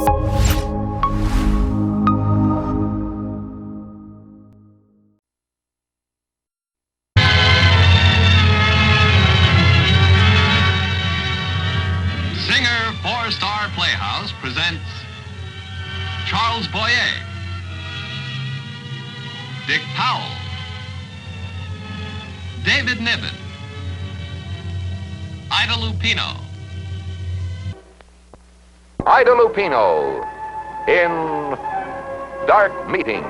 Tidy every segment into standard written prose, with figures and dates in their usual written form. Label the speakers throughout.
Speaker 1: Singer for Star Playhouse presents Charles Boyer, Dick Powell, David Niven, Lupino.
Speaker 2: Lupino in Dark Meeting.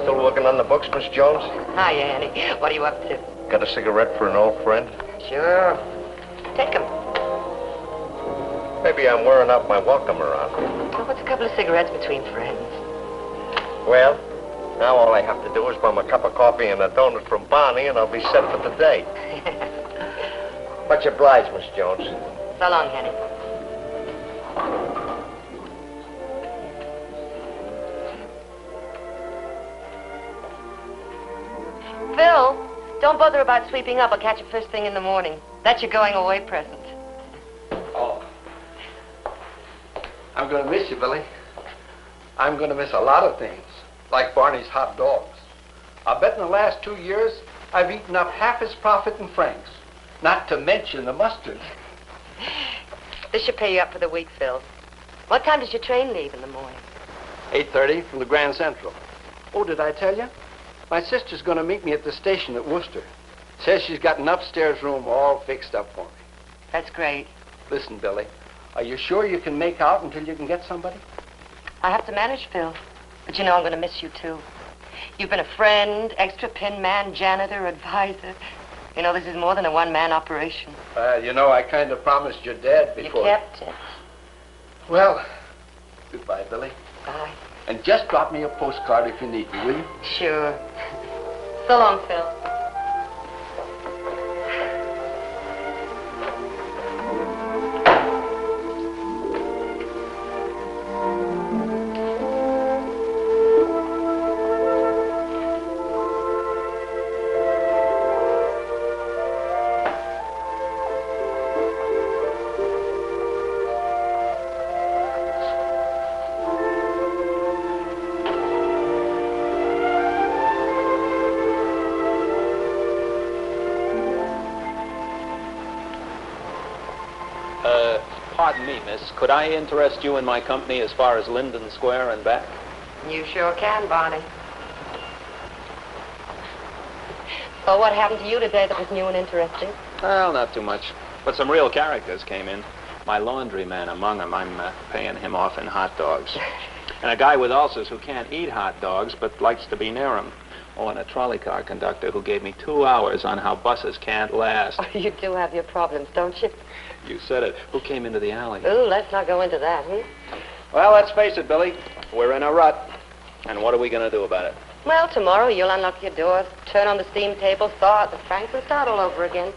Speaker 3: Still working on the books, Miss Jones?
Speaker 4: Hi, Annie. What are you up to?
Speaker 3: Got a cigarette for an old friend?
Speaker 4: Sure. Take 'em.
Speaker 3: Maybe I'm wearing out my welcome around.
Speaker 4: Oh, what's a couple of cigarettes between friends?
Speaker 3: Well, now all I have to do is bum a cup of coffee and a donut from Barney, and I'll be set for the day. Much obliged, Miss Jones.
Speaker 4: So long, Henny. Phil, don't bother about sweeping up. I'll catch you first thing in the morning. That's your going away present.
Speaker 5: Oh. I'm going to miss you, Billie. I'm going to miss a lot of things, like Barney's hot dogs. I bet in the last 2 years, I've eaten up half his profit in francs, not to mention the mustard.
Speaker 4: This should pay you up for the week, Phil. What time does your train leave in the morning?
Speaker 5: 8:30 from the Grand Central. Oh, did I tell you? My sister's going to meet me at the station at Worcester. Says she's got an upstairs room all fixed up for me.
Speaker 4: That's great.
Speaker 5: Listen, Billie, are you sure you can make out until you can get somebody?
Speaker 4: I have to manage, Phil. But you know I'm going to miss you, too. You've been a friend, extra pin man, janitor, advisor. You know, this is more than a one-man operation.
Speaker 5: You know, I kind of promised your dad before.
Speaker 4: You kept it.
Speaker 5: Well, goodbye, Billie.
Speaker 4: Bye.
Speaker 5: And just drop me a postcard if you need me, will you?
Speaker 4: Sure. So long, Phil.
Speaker 6: Pardon me, miss. Could I interest you in my company as far as Linden Square and back?
Speaker 4: You sure can, Barney. So what happened to you today that was new and interesting?
Speaker 6: Well, not too much. But some real characters came in. My laundryman among them. I'm paying him off in hot dogs. And a guy with ulcers who can't eat hot dogs but likes to be near them. Oh, and a trolley car conductor who gave me 2 hours on how buses can't last.
Speaker 4: Oh, you do have your problems, don't you?
Speaker 6: You said it. Who came into the alley?
Speaker 4: Ooh, let's not go into that,
Speaker 6: Well, let's face it, Billie. We're in a rut. And what are we going to do about it?
Speaker 4: Well, tomorrow you'll unlock your doors, turn on the steam table, thaw out the franks, and start all over again.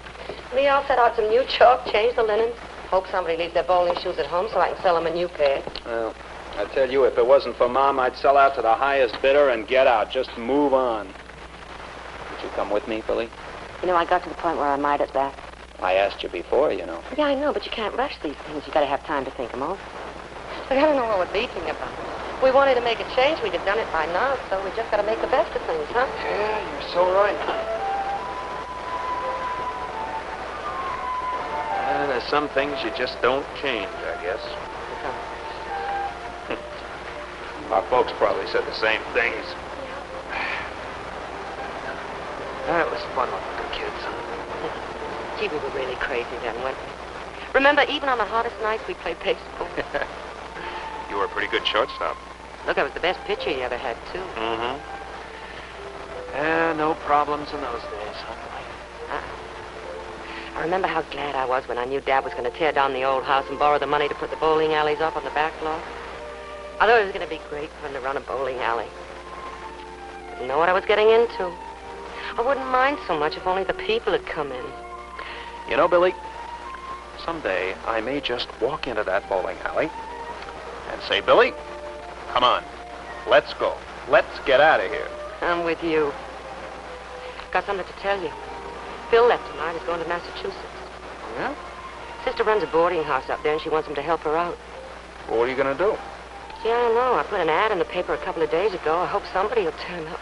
Speaker 4: Me, I'll set out some new chalk, change the linens. Hope somebody leaves their bowling shoes at home so I can sell them a new pair.
Speaker 6: Well, I tell you, if it wasn't for Mom, I'd sell out to the highest bidder and get out. Just move on. Would you come with me, Billie?
Speaker 4: You know, I got to the point where I might at that.
Speaker 6: I asked you before, you know.
Speaker 4: Yeah, I know, but you can't rush these things. You gotta have time to think them over. Look, I don't know what we're beating about. If we wanted to make a change, we'd have done it by now, so we just got to make the best of things, huh?
Speaker 6: Yeah, you're so right. There's some things you just don't change, I guess. Our folks probably said the same things. That was fun with the kids, huh?
Speaker 4: Gee, we were really crazy then, weren't we? Remember, even on the hottest nights, we played baseball.
Speaker 6: You were a pretty good shortstop.
Speaker 4: Look, I was the best pitcher you ever had, too.
Speaker 6: Mm-hmm. Yeah, no problems in those days, huh?
Speaker 4: I remember how glad I was when I knew Dad was going to tear down the old house and borrow the money to put the bowling alleys up on the back lot. I thought it was going to be great fun to run a bowling alley. Didn't know what I was getting into. I wouldn't mind so much if only the people had come in.
Speaker 6: You know, Billie, someday I may just walk into that bowling alley and say, Billie, come on, let's go. Let's get out of here.
Speaker 4: I'm with you. Got something to tell you. Phil left tonight. He's going to Massachusetts.
Speaker 6: Yeah?
Speaker 4: Sister runs a boarding house up there, and she wants him to help her out.
Speaker 6: Well, what are you going to do?
Speaker 4: Gee, I don't know. I put an ad in the paper a couple of days ago. I hope somebody will turn up.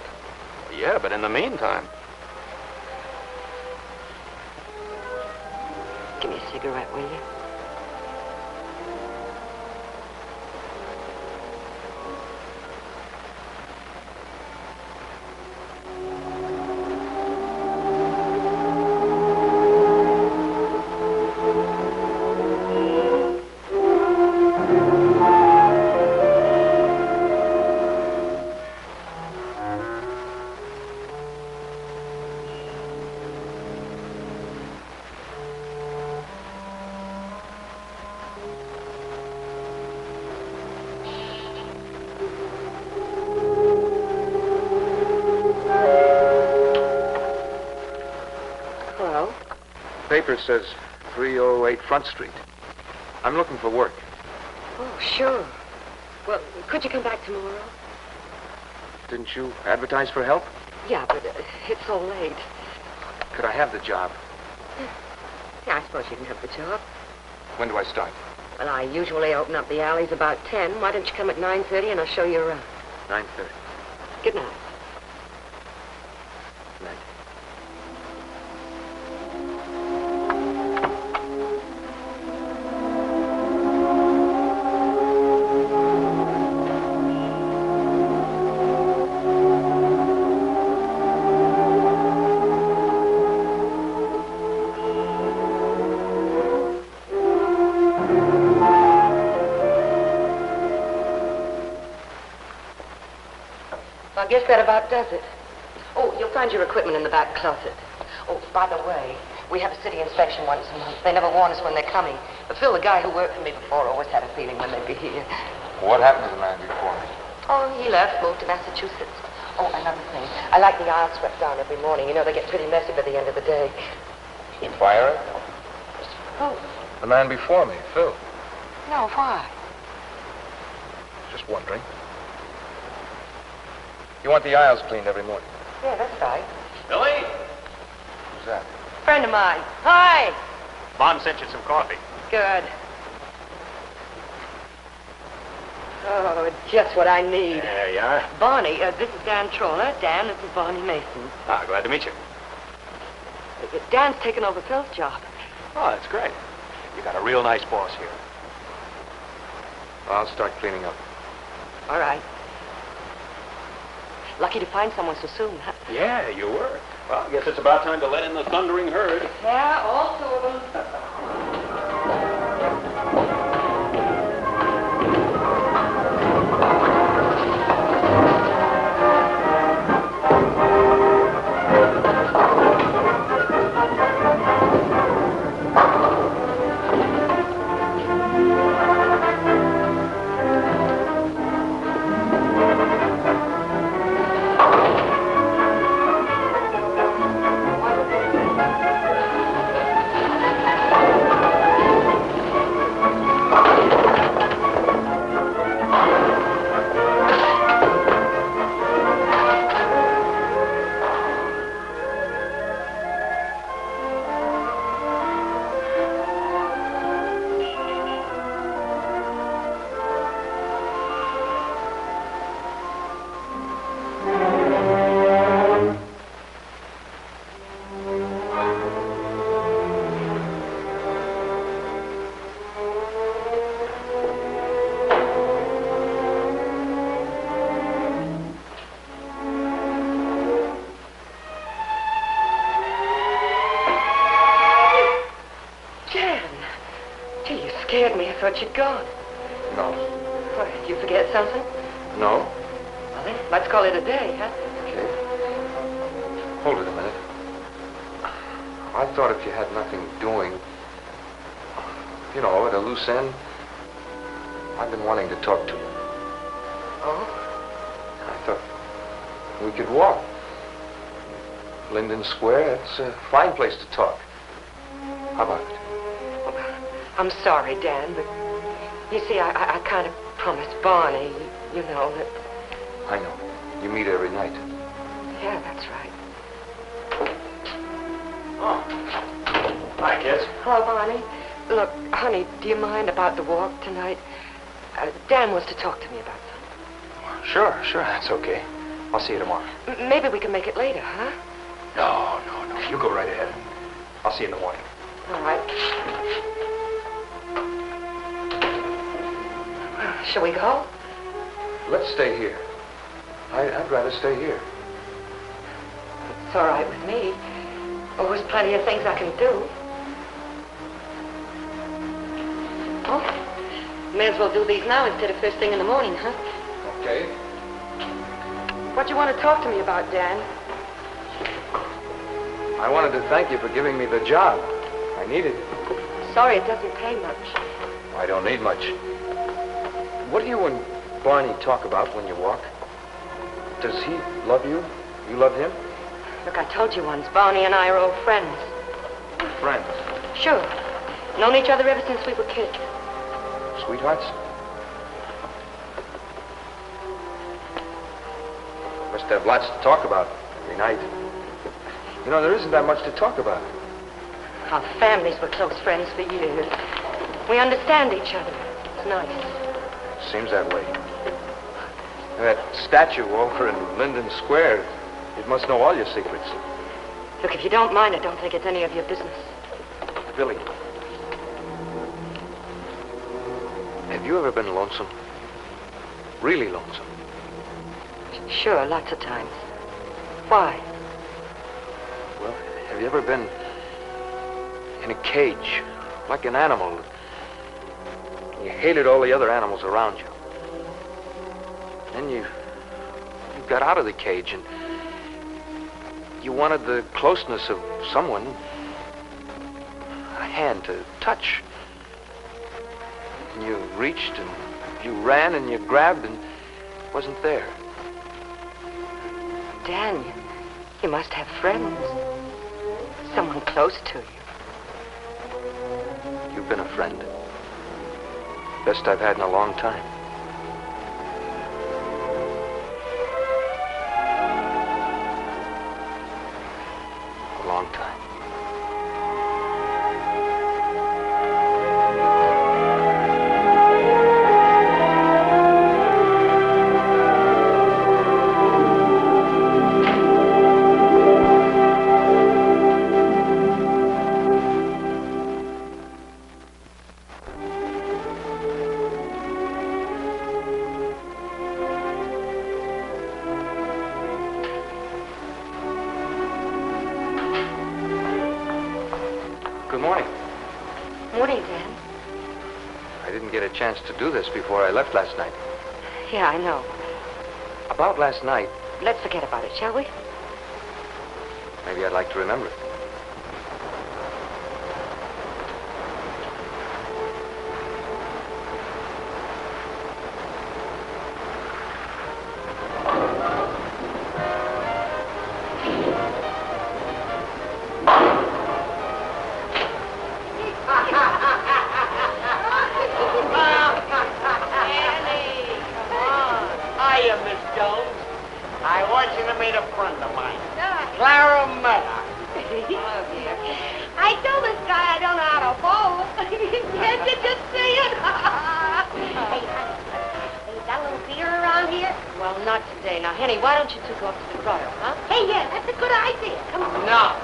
Speaker 6: Yeah, but in the meantime...
Speaker 4: Give me a cigarette, will you?
Speaker 6: Paper says 308 Front Street. I'm looking for work.
Speaker 4: Oh, sure. Well, could you come back tomorrow?
Speaker 6: Didn't you advertise for help?
Speaker 4: Yeah, but it's so late.
Speaker 6: Could I have the job?
Speaker 4: Yeah, I suppose you can have the job.
Speaker 6: When do I start?
Speaker 4: Well, I usually open up the alleys about 10. Why don't you come at 9:30 and I'll show you around?
Speaker 6: 9:30.
Speaker 4: Good night.
Speaker 6: Good night.
Speaker 4: I guess that about does it. Oh, you'll find your equipment in the back closet. Oh, by the way, we have a city inspection once a month. They never warn us when they're coming. But Phil, the guy who worked for me before, always had a feeling when they'd be here.
Speaker 2: What happened to the man before me?
Speaker 4: Oh, he left, moved to Massachusetts. Oh, another thing. I like the aisles swept down every morning. You know, they get pretty messy by the end of the day.
Speaker 2: You fire it?
Speaker 4: Oh,
Speaker 2: The man before me, Phil.
Speaker 4: no, why?
Speaker 2: Just wondering. You want the aisles cleaned every morning.
Speaker 4: Yeah, that's right.
Speaker 6: Billie?
Speaker 2: Who's that?
Speaker 4: Friend of mine. Hi.
Speaker 6: Mom sent you some coffee.
Speaker 4: Good. Oh, just what I need.
Speaker 6: There you are.
Speaker 4: Barney, this is Dan Troller. Dan, this is Barney Mason.
Speaker 6: Ah, glad to meet you.
Speaker 4: Dan's taken over Phil's job.
Speaker 6: Oh, that's great. You got a real nice boss here.
Speaker 2: I'll start cleaning up.
Speaker 4: All right. Lucky to find someone so soon, huh?
Speaker 6: Yeah, you were. Well, I guess it's about time to let in the thundering herd.
Speaker 4: Yeah, all two of them. thought you'd gone.
Speaker 2: No.
Speaker 4: What, did you forget something?
Speaker 2: No?
Speaker 4: Well, then, let's call it a day, huh?
Speaker 2: Okay. Hold it a minute. I thought if you had nothing doing, you know, at a loose end, I've been wanting to talk to you.
Speaker 4: Oh?
Speaker 2: I thought we could walk. Linden Square, it's a fine place to talk. How about it?
Speaker 4: I'm sorry, Dan, but you see, I kind of promised Barney, you know, that...
Speaker 2: I know. You meet every night.
Speaker 4: Yeah, that's right.
Speaker 6: Oh. Hi, kids.
Speaker 4: Hello, Barney. Look, honey, do you mind about the walk tonight? Dan wants to talk to me about something.
Speaker 7: Sure, that's okay. I'll see you tomorrow.
Speaker 4: Maybe we can make it later, huh?
Speaker 7: No. You go right ahead. I'll see you in the morning.
Speaker 4: All right. Shall we go?
Speaker 2: Let's stay here. I'd rather stay here.
Speaker 4: It's all right with me. Oh, there's plenty of things I can do. Oh, may as well do these now instead of first thing in the morning, huh?
Speaker 2: Okay.
Speaker 4: What do you want to talk to me about, Dan?
Speaker 2: I wanted to thank you for giving me the job. I needed it.
Speaker 4: Sorry, it doesn't pay much.
Speaker 2: I don't need much. What do you and Barney talk about when you walk? Does he love you? You love him?
Speaker 4: Look, I told you once, Barney and I are old friends.
Speaker 2: Friends.
Speaker 4: Sure. Known each other ever since we were kids.
Speaker 2: Sweethearts? Must have lots to talk about every night. You know, there isn't that much to talk about.
Speaker 4: Our families were close friends for years. We understand each other. It's nice.
Speaker 2: Seems that way. That statue over in Linden Square, it must know all your secrets.
Speaker 4: Look, if you don't mind, I don't think it's any of your business.
Speaker 2: Billie, have you ever been lonesome? Really lonesome?
Speaker 4: Sure, lots of times. Why?
Speaker 2: Well, have you ever been in a cage, like an animal? You hated all the other animals around you. Then you got out of the cage and you wanted the closeness of someone, a hand to touch. And you reached and you ran and you grabbed and it wasn't there.
Speaker 4: Dan, you must have friends. Someone close to you.
Speaker 2: You've been a friend. Best I've had in a long time. A long time. Good morning.
Speaker 4: Morning, Dan.
Speaker 2: I didn't get a chance to do this before I left last night.
Speaker 4: Yeah, I know.
Speaker 2: About last night,
Speaker 4: Let's forget about it, shall we?
Speaker 2: maybe I'd like to remember it.
Speaker 3: Hiya, Miss Jones. I want you to meet a friend of mine. Clara Meta.
Speaker 8: I told this guy I don't know how to bowl. Can't you just see it? Hey, honey, hey, got a little beer around here?
Speaker 4: Well, not today. Now, Henny, why don't you two go up to the grotto, huh?
Speaker 8: Hey, yeah, that's a good idea. Come on.
Speaker 3: No.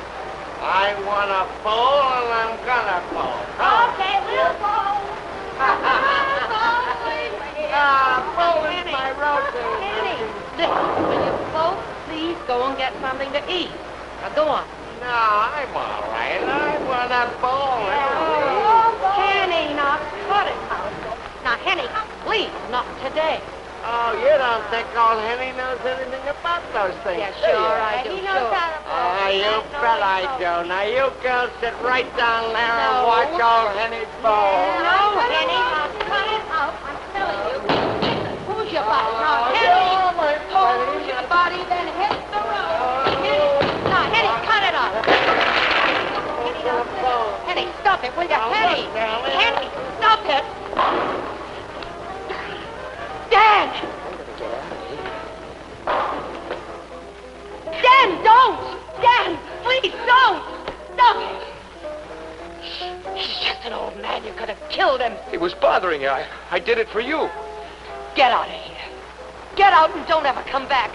Speaker 3: I want to bowl and I'm gonna bowl.
Speaker 8: Okay, we'll bowl.
Speaker 3: Bowling's my routine.
Speaker 8: Henny, listen, will you both please go and get something to eat? Now, go on.
Speaker 3: No, I'm all right. I want to bowl.
Speaker 8: Henny, now cut it out.
Speaker 4: Henny, please, not today.
Speaker 3: Oh, you don't think old Henny knows anything about those things,
Speaker 4: Yeah,
Speaker 3: do
Speaker 4: sure
Speaker 3: you?
Speaker 4: I do.
Speaker 8: He knows
Speaker 4: Sure.
Speaker 8: how to
Speaker 3: Oh, you bet I do. Now, you girls sit right down there and
Speaker 4: No.
Speaker 3: watch old Henny bowl.
Speaker 8: No, Henny, I'll cut it out. I'm telling you. Who's your body? Now, Henny, hold your body, then hit the road. Henny, now, Henny, cut it out. Henny, Henny, stop it, will you? Henny, Henny, stop it. Dan! Dan, don't! Dan, please don't! Stop it! He's just an old man. You could have killed him.
Speaker 2: He was bothering you. I did it for you.
Speaker 4: Get out of here. Get out and don't ever come back.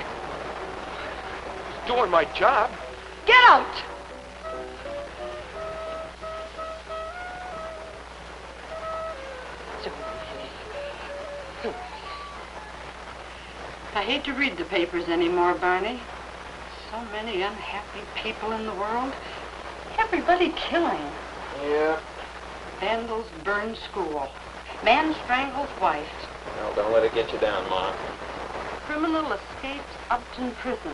Speaker 2: Doing my job.
Speaker 4: Get out!
Speaker 9: I hate to read the papers anymore, Barney. So many unhappy people in the world. Everybody killing.
Speaker 2: Yeah.
Speaker 9: Vandals burn school. Man strangles wife.
Speaker 6: Well, don't let it get you down, Ma.
Speaker 9: Criminal escapes Upton prison.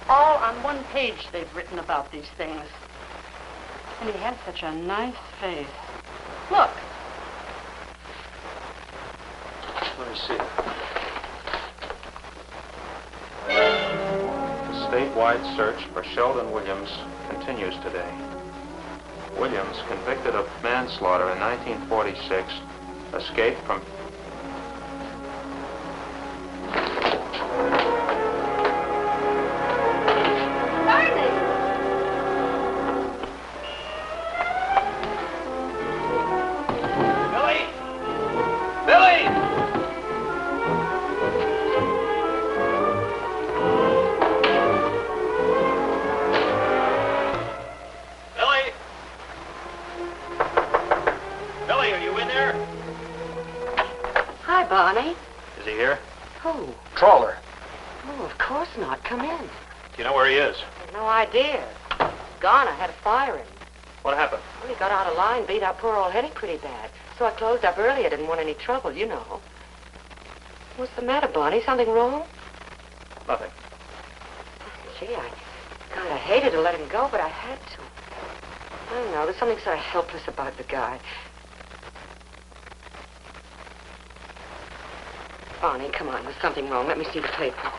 Speaker 9: All on one page they've written about these things. And he had such a nice face. Look.
Speaker 6: Let me see. The statewide search for Sheldon Williams continues today. Williams, convicted of manslaughter in 1946, escaped from...
Speaker 5: Billie! Billie! Billie! Billie, are you in there?
Speaker 4: Hi, Barney.
Speaker 6: Is he here?
Speaker 4: Who?
Speaker 5: Trawler.
Speaker 4: Oh, of course not. Come in.
Speaker 6: Do you know where he is?
Speaker 4: No idea. Gone. I had to fire him.
Speaker 6: What happened?
Speaker 4: Well, he got out of line, beat up poor old Hetty pretty bad. So I closed up early. I didn't want any trouble, you know. What's the matter, Barney? Something wrong?
Speaker 6: Nothing.
Speaker 4: Gee, I kind of hated to let him go, but I had to. I don't know. There's something sort of helpless about the guy. Barney, come on. There's something wrong. Let me see the paper.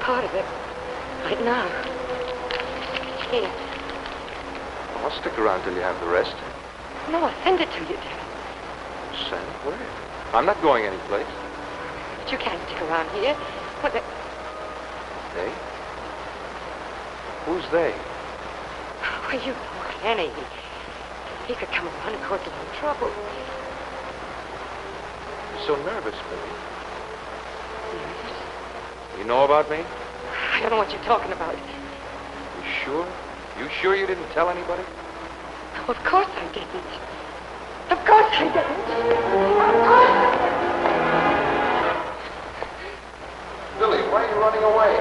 Speaker 4: part of it. Right now. Here.
Speaker 2: I'll stick around till you have the rest.
Speaker 4: No, I'll send it to you, Dad.
Speaker 2: Send? Where? I'm not going anyplace.
Speaker 4: But you can't stick around here. What the...
Speaker 2: They? Who's they?
Speaker 4: Well, you know Kenny. He could come around and cause a little trouble.
Speaker 2: You're so nervous, Billie.
Speaker 4: Nervous?
Speaker 2: You know about me?
Speaker 4: I don't know what you're talking about.
Speaker 2: You sure? You sure you didn't tell anybody?
Speaker 4: Oh, of course I didn't. Of course I didn't. Of course I didn't.
Speaker 2: Billie, why are you running away?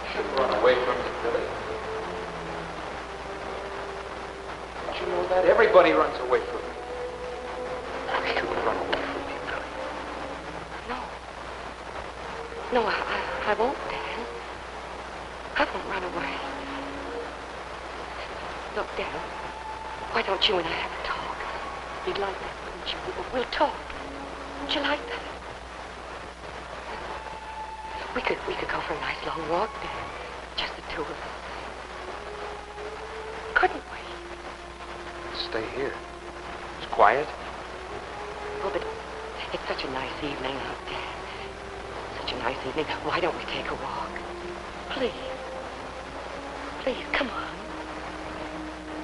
Speaker 2: You shouldn't run away from me, Billie. Don't you know that? Everybody Nobody runs away from me. You run away from me, Billie.
Speaker 4: No. No, I won't, Dan. I won't run away. Look, Dan, why don't you and I have a talk? You'd like that, wouldn't you? We'll talk. Wouldn't you like that? We could go for a nice long walk, Dan. Just the two of us. Couldn't we?
Speaker 2: Stay here. It's quiet.
Speaker 4: Oh, but it's such a nice evening out there. Such a nice evening. Why don't we take a walk? Please. Please, come on.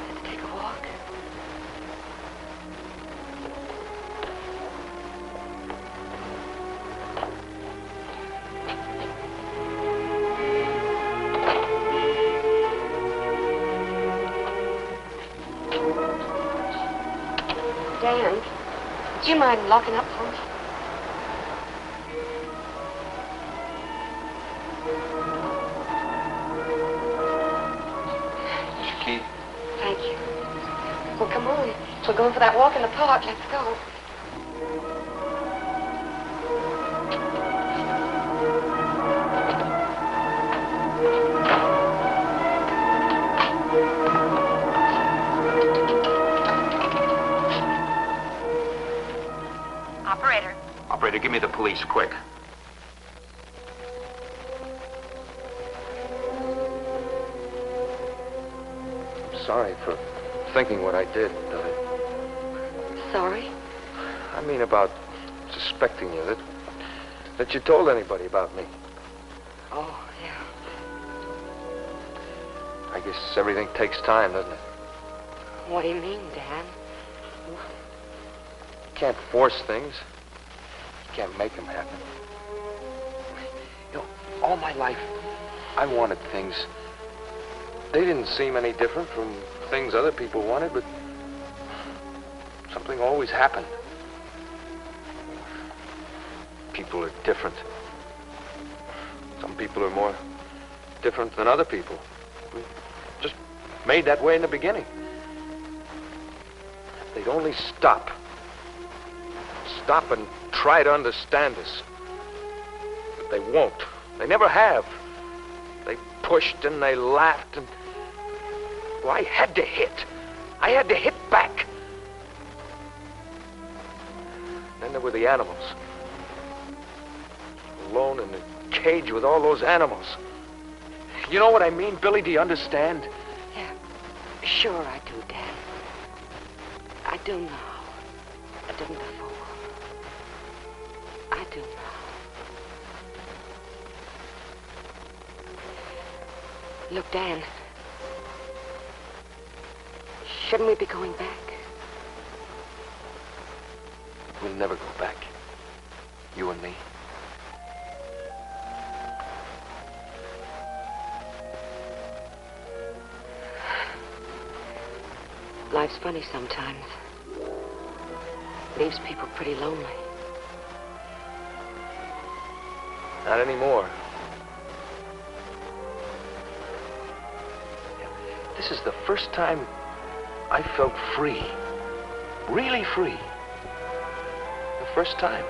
Speaker 4: Let's take a walk. Dan, do you mind locking up for me?
Speaker 2: Here's your key.
Speaker 4: Thank you. Well, come on. We're going for that walk in the park. Let's go.
Speaker 7: Operator, give me the police, quick.
Speaker 2: I'm sorry for thinking what I did, Billie.
Speaker 4: Sorry?
Speaker 2: I mean about suspecting you, that you told anybody about me.
Speaker 4: Oh, yeah.
Speaker 2: I guess everything takes time, doesn't it?
Speaker 4: What do you mean, Dan?
Speaker 2: You can't force things. You can't make them happen. You know, all my life, I wanted things. They didn't seem any different from things other people wanted, but something always happened. People are different. Some people are more different than other people. We just made that way in the beginning. If they'd only stop and try to understand us. But they won't. They never have. They pushed and they laughed and... Well, I had to hit. I had to hit back. Then there were the animals. Alone in the cage with all those animals. You know what I mean, Billie? Do you understand?
Speaker 4: Yeah, sure I do, Dan. I do now. I didn't before. I do now. Look, Dan. Shouldn't we be going back?
Speaker 2: We'll never go back. You and me.
Speaker 4: Life's funny sometimes. Leaves people pretty lonely.
Speaker 2: Not anymore. This is the first time I felt free. Really free. The first time.